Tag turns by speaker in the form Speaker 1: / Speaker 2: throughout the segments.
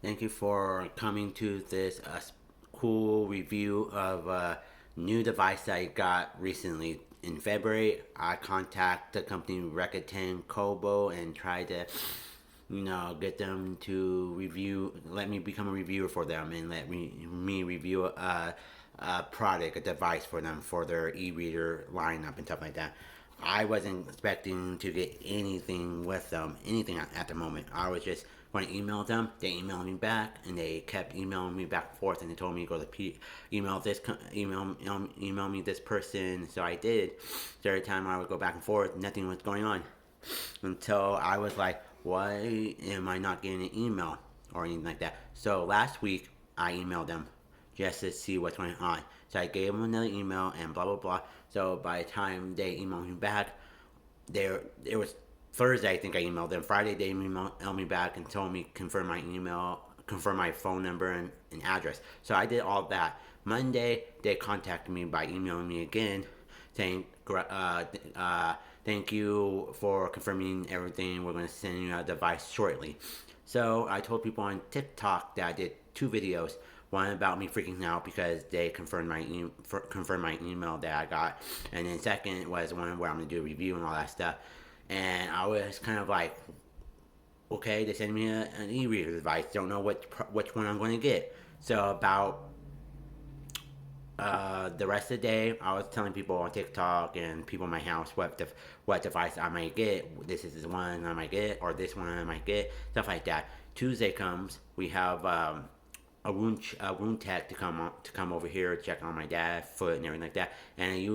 Speaker 1: Thank you for coming to this cool review of a new device I got recently. In February, I contacted the company Rakuten Kobo and tried to, get them to let me become a reviewer for them and let me review a product, a device for them for their e-reader lineup and stuff like that. I wasn't expecting to get anything with them, anything at the moment. I was just when I emailed them, they emailed me back, and they kept emailing me back and forth, and they told me to go to email this email me this person. So I did. So every time I would go back and forth, nothing was going on until I was like, why am I not getting an email or anything like that? So last week I emailed them just to see what's going on. So I gave them another email and blah blah blah. So by the time they emailed me back, there it was Thursday. I think I emailed them. Friday they emailed me back and told me confirm my phone number and address. So I did all that. Monday they contacted me by emailing me again, saying thank you for confirming everything. We're going to send you a device shortly. So I told people on TikTok that I did two videos. One about me freaking out because they confirmed my email that I got, and then second was one where I'm gonna do a review and all that stuff. And I was kind of like, okay, they sent me an e-reader device. Don't know which one I'm going to get. So about the rest of the day, I was telling people on TikTok and people in my house what device I might get. This is the one I might get, or this one I might get, stuff like that. Tuesday comes, we have a wound tech to come over here check on my dad's foot and everything like that. And a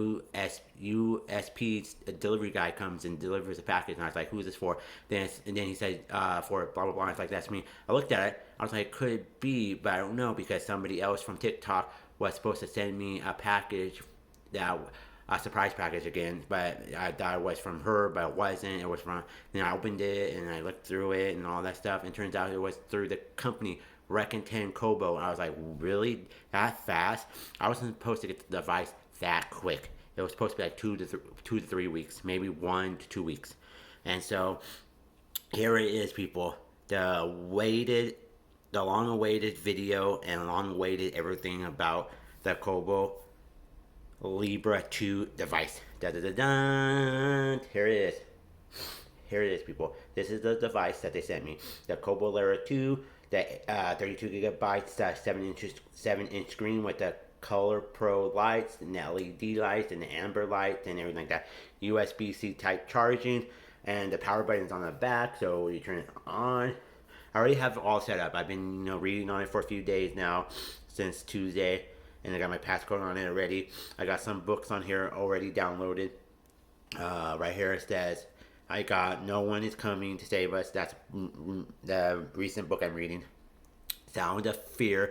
Speaker 1: USP delivery guy comes and delivers a package, and I was like, "Who's this for?" And then he said, "For blah blah blah." I was like, "That's me." I looked at it. I was like, "Could it be?" But I don't know because somebody else from TikTok was supposed to send me a package that a surprise package again, but I thought it was from her, but it wasn't. It was from. Then I opened it and I looked through it and all that stuff, and it turns out it was through the company Rakuten Kobo. And I was like, really? That fast? I wasn't supposed to get the device that quick. It was supposed to be like 2 to 3 weeks, maybe 1 to 2 weeks. And so here it is, people. The long-awaited video and long-awaited everything about the Kobo Libra 2 device. Da da da da. Here it is. Here it is, people. This is the device that they sent me. The Kobo Libra 2, the 32 gigabytes, 7-inch screen with the Color Pro lights and the LED lights and the amber lights and everything like that. USB-C type charging, and the power button is on the back, so you turn it on. I already have it all set up. I've been reading on it for a few days now, since Tuesday, and I got my passcode on it already. I got some books on here already downloaded. Right here it says, I got No One Is Coming to Save Us. That's the recent book I'm reading. Sound of Fear.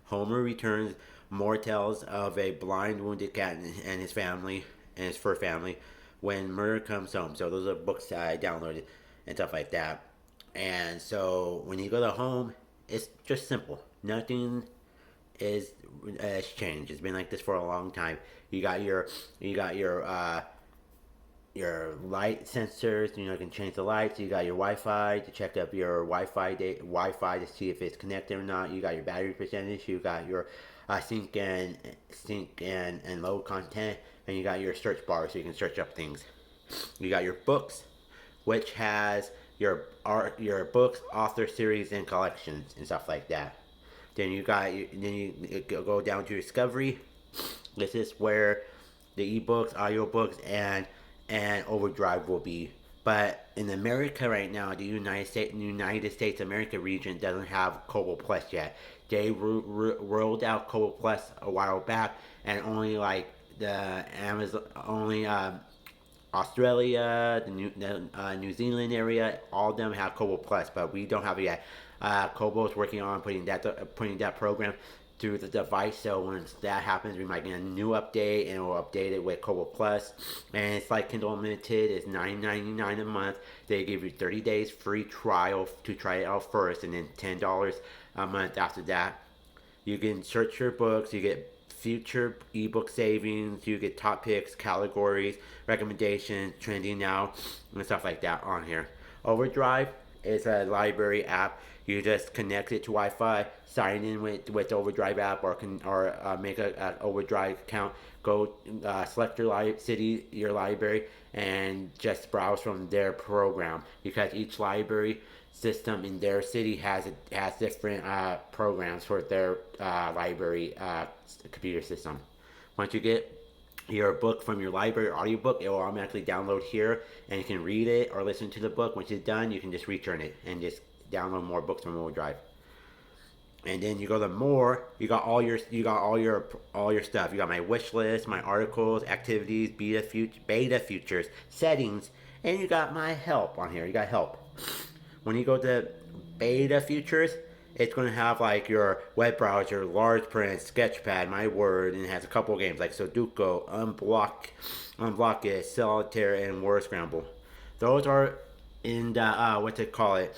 Speaker 1: Homer returns. More tales of a blind wounded cat and his family and his fur family when murder comes home. So those are books that I downloaded and stuff like that. And so when you go to home, it's just simple. Nothing is has changed. It's been like this for a long time. You got your light sensors. You can change the lights. You got your Wi-Fi to check up your Wi-Fi to see if it's connected or not. You got your battery percentage. You got your sync and load content, and you got your search bar so you can search up things. You got your books, which has your books, author series, and collections and stuff like that. Then you go down to Discovery. This is where the ebooks, audiobooks, and Overdrive will be. But in America right now, the United States America region doesn't have Kobo Plus yet. They rolled out Kobo Plus a while back, and only like the Amazon, only Australia, the New Zealand area, all of them have Kobo Plus, but we don't have it yet. Kobo is working on putting that program through the device. So once that happens, we might get a new update, and we'll update it with Kobo Plus. And it's like Kindle Unlimited. It's $9.99 a month. They give you 30 days free trial to try it out first, and then $10 a month after that. You can search your books. You get future ebook savings. You get top picks, categories, recommendations, trending now, and stuff like that on here. Overdrive is a library app. You just connect it to Wi-Fi, sign in with the Overdrive app, or make a Overdrive account. Go select your city, your library, and just browse from their program, because each library system in their city has different programs for their library computer system. Once you get your book from your library audiobook, it will automatically download here, and you can read it or listen to the book. Once it's done, you can just return it and just download more books from Overdrive. And then you go to more. You got all your stuff. You got my wish list, my articles, activities, beta futures, settings, and you got my help on here. You got help. When you go to beta futures, it's going to have like your web browser, large print, sketchpad, my word, and it has a couple of games like Sudoku, Unblock It, Solitaire, and Word Scramble. Those are in the what to call it,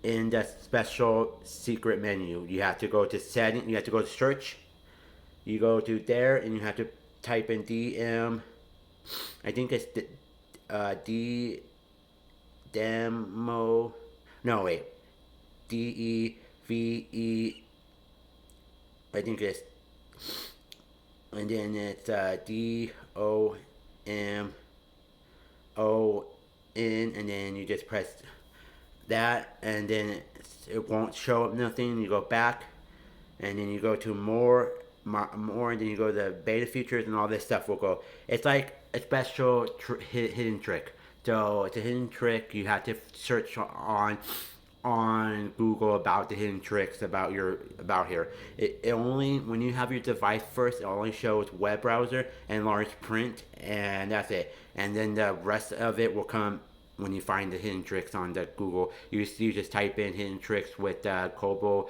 Speaker 1: in the special secret menu. You have to go to setting. You have to go to search. You go to there, and you have to type in DM. I think it's D demo. No, wait. DEVE. I think it's. And then it's DOMON, and then you just press that, and then it won't show up nothing. You go back, and then you go to more, and then you go to beta features, and all this stuff will go. It's like a special hidden trick. So it's a hidden trick. You have to search on Google about the hidden tricks about here. It only, when you have your device first, it only shows web browser and large print, and that's it. And then the rest of it will come when you find the hidden tricks on the Google. You just type in hidden tricks with Kobo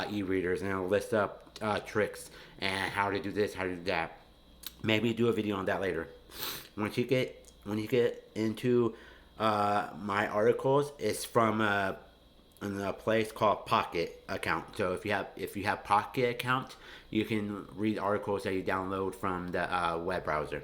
Speaker 1: e-readers, and it'll list up tricks and how to do this, how to do that. Maybe do a video on that later. When you get into my articles, it's from in a place called Pocket account. So if you have Pocket account, you can read articles that you download from the web browser.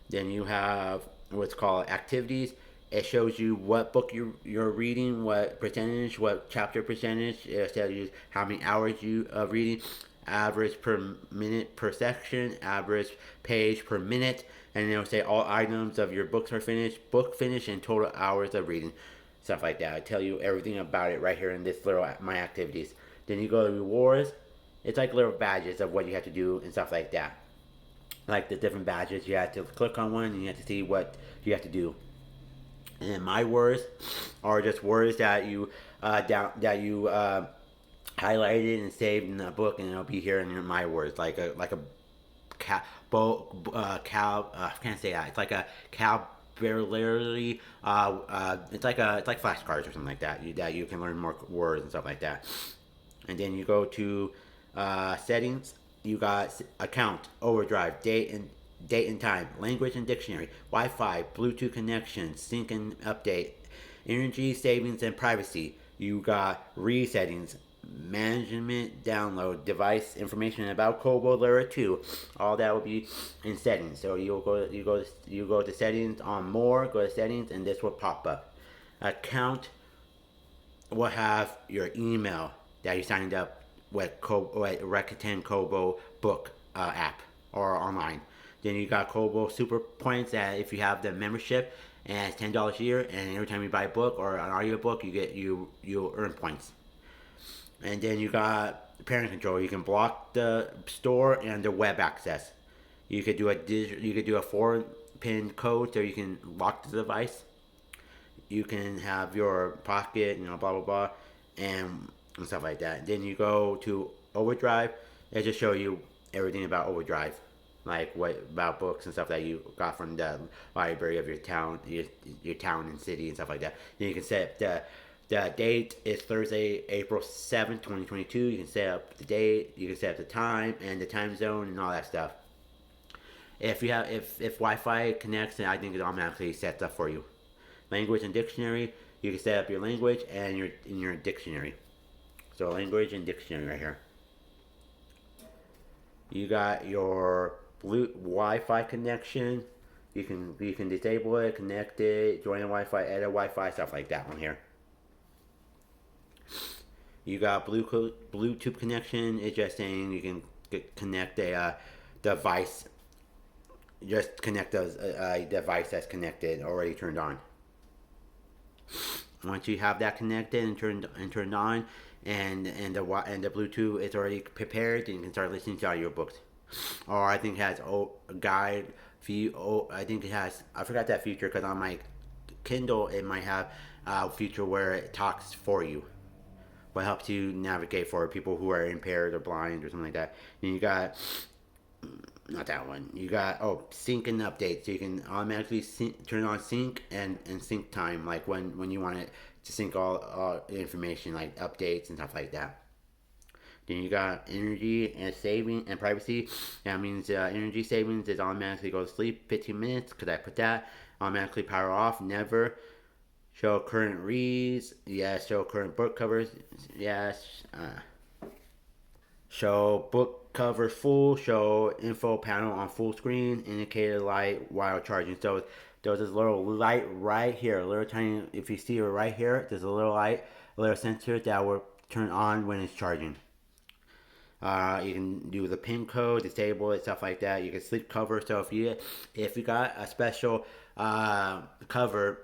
Speaker 1: Then you have what's called activities. It shows you what book you're reading, what percentage, what chapter percentage. It tells you how many hours you are reading, average per minute per section, average page per minute, and it'll say all items of your books are finished, book finished, and total hours of reading. Stuff like that. I tell you everything about it right here in this little my activities. Then you go to rewards. It's like little badges of what you have to do and stuff like that. Like the different badges, you have to click on one and you have to see what you have to do. And then my words are just words that you highlighted and saved in the book, and it'll be here in my words, like a I can't say that. It's like a cow. Barely, it's like flashcards or something like that. You can learn more words and stuff like that. And then you go to settings. You got account, Overdrive, date and time, language and dictionary, Wi-Fi, Bluetooth connection, sync and update, energy savings and privacy. You got resettings, management, download, device information about Kobo Libara 2. All that will be in settings. So you go to settings on more, go to settings, and this will pop up. Account will have your email that you signed up with Rakuten Kobo book app or online. Then you got Kobo Super Points that if you have the membership, and it's $10 a year, and every time you buy a book or an audiobook, you earn points. And then you got parent control. You can block the store and the web access. You could do a 4-pin code so you can lock the device. You can have your pocket, blah blah blah, and stuff like that. Then you go to Overdrive. It just show you everything about Overdrive, like what about books and stuff that you got from the library of your town, your town and city and stuff like that. Then you can set the date is Thursday, April 7th, 2022. You can set up the date, you can set up the time and the time zone and all that stuff. If Wi-Fi connects, then I think it automatically sets up for you. Language and dictionary, you can set up your language and your dictionary. So language and dictionary right here. You got your Wi-Fi connection. You can disable it, connect it, join the Wi-Fi, edit Wi-Fi, stuff like that on here. You got Bluetooth connection. It's just saying you can connect a device. Just connect a device that's connected, already turned on. Once you have that connected and turned on, and the Bluetooth is already prepared, then you can start listening to audiobooks. Or I think it has a guide view. I think it has. I forgot that feature because on my Kindle it might have a feature where it talks for you, what helps you navigate for people who are impaired or blind or something like that. And you got not that one. You got sync and update, so you can automatically turn on sync and sync time, like when you want it to sync all information like updates and stuff like that. Then you got energy and saving and privacy. That means energy savings is automatically go to sleep 15 minutes because I put that. Automatically power off, never. Show current reads, yes. Show current book covers, yes. Show book cover full. Show info panel on full screen. Indicator light while charging. So there's this little light right here, a little tiny. If you see it right here, there's a little light, a little sensor that will turn on when it's charging. You can do the pin code, disable it, stuff like that. You can sleep cover. So if you got a special cover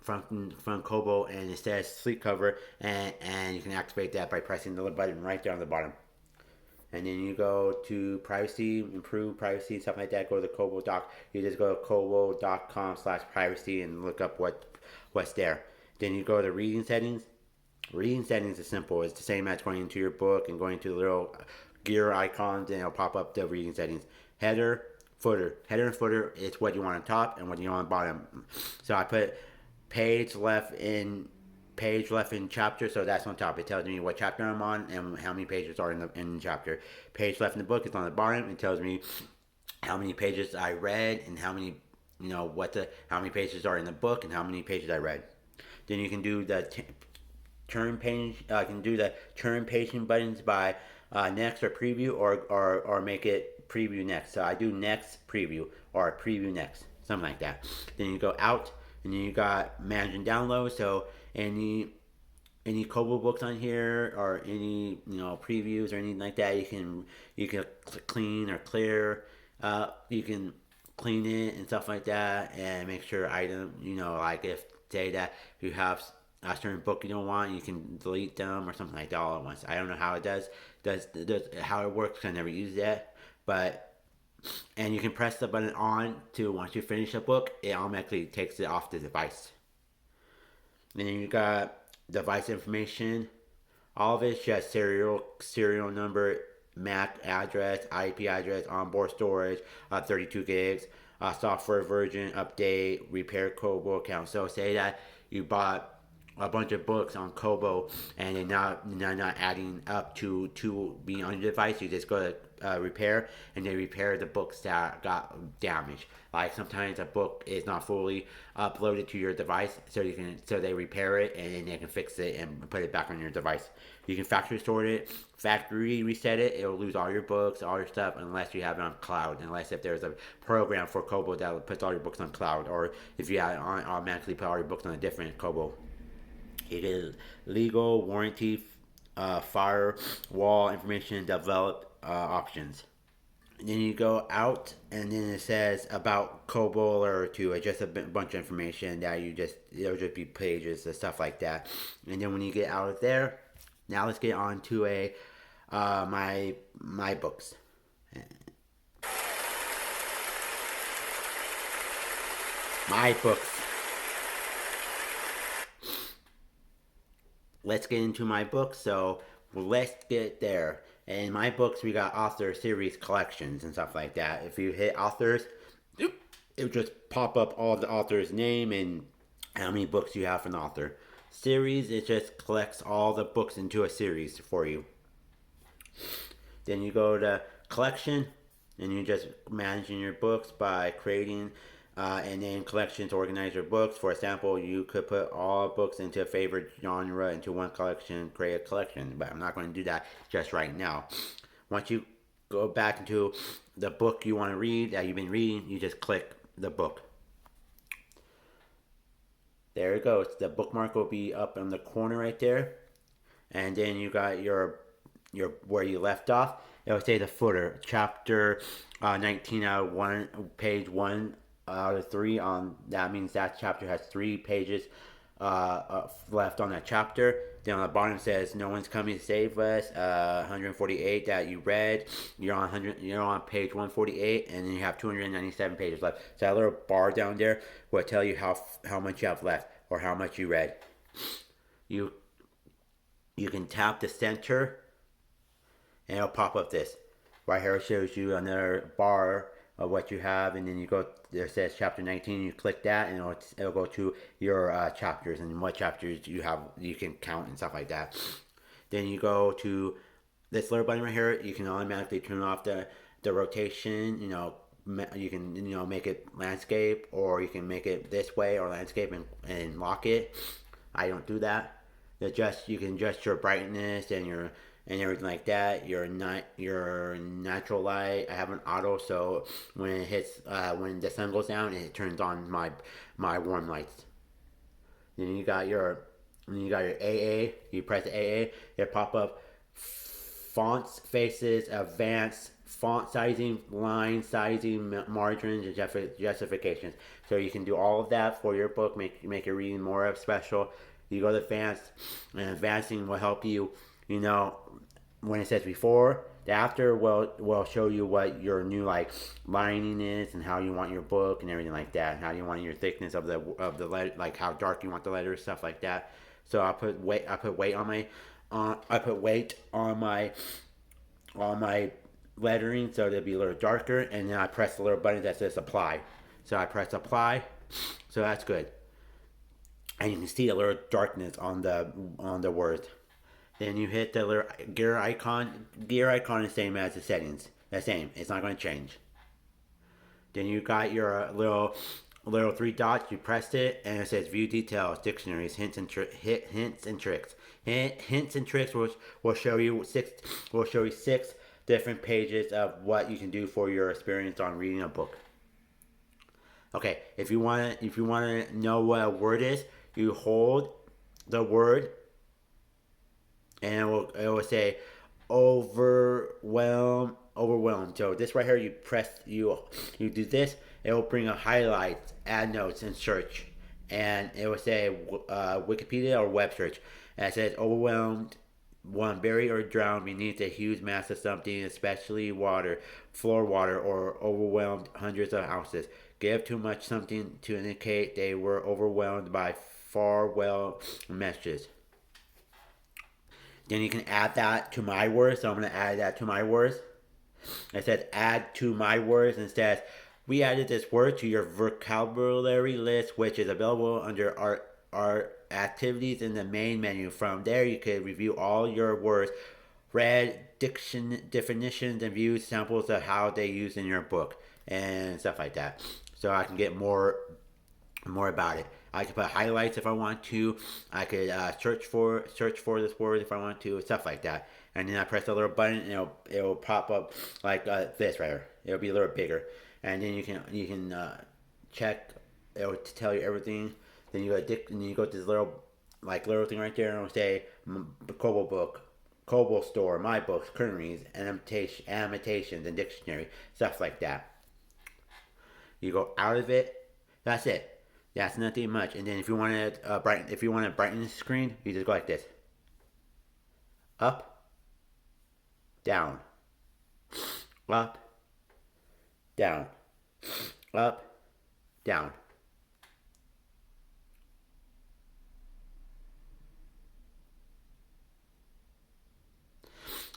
Speaker 1: from Kobo and it says sleep cover, and you can activate that by pressing the little button right there on the bottom. And then you go to privacy, improve privacy, stuff like that. Go to the Kobo doc. You just go to kobo.com/privacy and look up what's there. Then you go to reading settings. Reading settings is simple. It's the same as going into your book and going to the little gear icons, and it'll pop up the reading settings. Header, footer. Header and footer is what you want on top and what you want on bottom. So I put page left in chapter, so that's on top. It tells me what chapter I'm on and how many pages are in the chapter. Page left in the book is on the bottom. It tells me how many pages I read and how many how many pages are in the book and how many pages I read. Then you can do the turn page. Can do the turn paging buttons by next or preview, or make it preview next. So I do next preview or preview next, something like that. Then you go out, and then you got manage and download. So any Kobo books on here or any previews or anything like that, you can clean or clear. You can clean it and stuff like that, and make sure item like if say that you have a certain book you don't want, you can delete them or something like that all at once. I don't know how it does how it works. I never used that, and you can press the button on to once you finish a book, it automatically takes it off the device. And then you got device information. All of it's just serial number, MAC address, IP address, onboard storage, 32 gigs, software version, update, repair Kobo account. So say that you bought a bunch of books on Kobo and they're not adding up to being on your device. You just go to repair, and they repair the books that got damaged. Like sometimes a book is not fully uploaded to your device, so they repair it and then they can fix it and put it back on your device. You can factory store it, factory reset it. It'll lose all your books, all your stuff, unless you have it on cloud. Unless if there's a program for Kobo that puts all your books on cloud, or if you automatically put all your books on a different Kobo. It is legal, warranty, firewall information, develop options. And then you go out, and then it says about Kobo or to just a bunch of information that it'll just be pages and stuff like that. And then when you get out of there, now let's get on to my books. My books. Let's get into my books. So let's get there. In my books, we got author series collections and stuff like that. If you hit authors, it'll just pop up all the author's name and how many books you have from the author. Series, it just collects all the books into a series for you. Then you go to collection, and you just managing your books by creating and then collections, organize your books. For example, you could put all books into a favorite genre into one collection, create a collection, but I'm not going to do that just right now. Once you go back into the book you want to read that you've been reading, you just click the book. There it goes. The bookmark will be up in the corner right there. and then you got your where you left off. It'll say the footer, chapter 19 out of 1, page 1 out of 3. On that means that chapter has 3 pages left on that chapter. Then on the bottom says no one's coming to save us. 148 that you read. You're on 100. You're on page 148, and then you have 297 pages left. So that little bar down there will tell you how much you have left or how much you read. You you can tap the center, and it'll pop up this. Right here it shows you another bar of what you have, and then you go there, says chapter 19. You click that, and it'll go to your chapters and what chapters you have, you can count and stuff like that. Then you go to this little button right here. You can automatically turn off the rotation. You can make it landscape, or you can make it this way or landscape and lock it. I don't do that. You can adjust your brightness and everything like that. Your natural light. I have an auto, so when it hits when the sun goes down, it turns on my warm lights. Then you got your AA. You press the AA, it pop up fonts, faces, advanced font sizing, line sizing, margins, and justifications. So you can do all of that for your book, make your reading more special. You go to advanced, and advancing will help you. When it says before, the after will show you what your new lining is and how you want your book and everything like that. And how you want your thickness of the letter, like how dark you want the letters, stuff like that. So I put weight on my lettering, so it'll be a little darker, and then I press the little button that says apply. So I press apply, so that's good. And you can see a little darkness on the words. Then you hit the little gear icon. Gear icon is the same as the settings. The same. It's not going to change. Then you got your little 3 dots. You pressed it, and it says View Details, Dictionaries, Hints and Tricks. Hints and tricks will show you 6 different pages of what you can do for your experience on reading a book. Okay, if you want to know what a word is, you hold the word, and it will say overwhelmed. So this right here, you do this, it will bring a highlight, add notes, and search, and it will say Wikipedia or web search, and it says overwhelmed. One, buried or drowned beneath a huge mass of something, especially water, floor water, or overwhelmed hundreds of ounces. Give too much something to indicate they were overwhelmed by far well messages. Then you can add that to my words. So I'm going to add that to my words. It says add to my words, and says we added this word to your vocabulary list, which is available under our activities in the main menu. From there, you can review all your words, read definitions, and view samples of how they use in your book and stuff like that. So I can get more about it. I could put highlights if I want to. I could search for this word if I want to, stuff like that. And then I press the little button, and it'll pop up like this right here. It'll be a little bigger, and then you can check. It'll tell you everything. Then you go to this little thing right there, and it'll say Kobo book, Kobo store, my books, current reads, annotations, and dictionary, stuff like that. You go out of it. That's it. That's nothing much. And then if you want to brighten the screen, you just go like this. Up, down, up, down, up, down.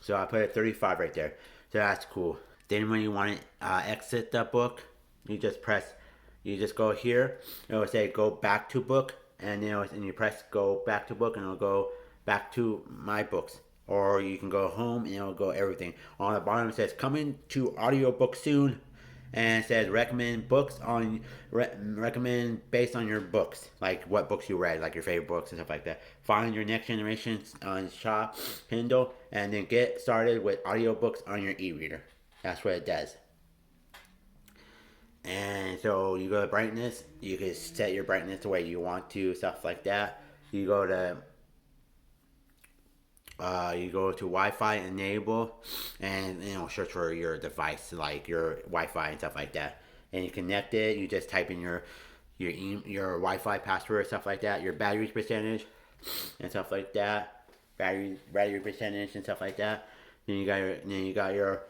Speaker 1: So I put a 35 right there. So that's cool. Then when you want to exit the book, you just go here. It will say go back to book, and you press go back to book, and it'll go back to my books. Or you can go home, and it'll go everything. On the bottom it says coming to audiobook soon, and it says recommend based on your books, like what books you read, like your favorite books and stuff like that. Find your next generation on shop Kindle, and then get started with audiobooks on your e-reader. That's what it does. And so you go to brightness. You can set your brightness the way you want to, stuff like that. You go to You go to Wi-Fi enable, and search for your device, like your Wi-Fi and stuff like that. And you connect it. You just type in your Wi-Fi password, stuff like that. Your battery percentage and stuff like that. Battery percentage and stuff like that. Then you got your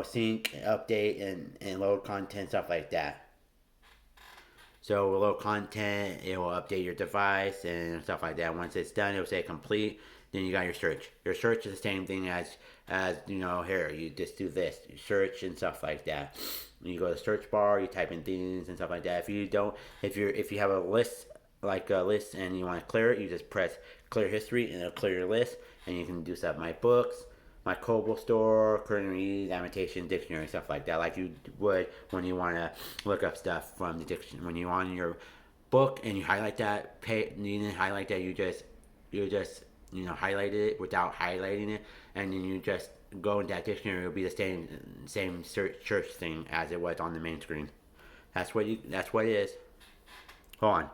Speaker 1: sync, update, and load content, stuff like that. So load content, it will update your device and stuff like that. Once it's done, it will say complete. Then you got your search. Your search is the same thing as here. You just do this, you search and stuff like that. You go to the search bar, you type in things and stuff like that. If you have a list, like a list, and you want to clear it, you just press clear history and it'll clear your list. And you can do stuff, my books, my Kobo store, current read, annotation, dictionary, stuff like that, like you would when you want to look up stuff from the dictionary. When you on your book and you highlight that, you didn't highlight that, you just highlighted it without highlighting it, and then you just go into that dictionary. It'll be the same search thing as it was on the main screen. That's what it is. Hold on.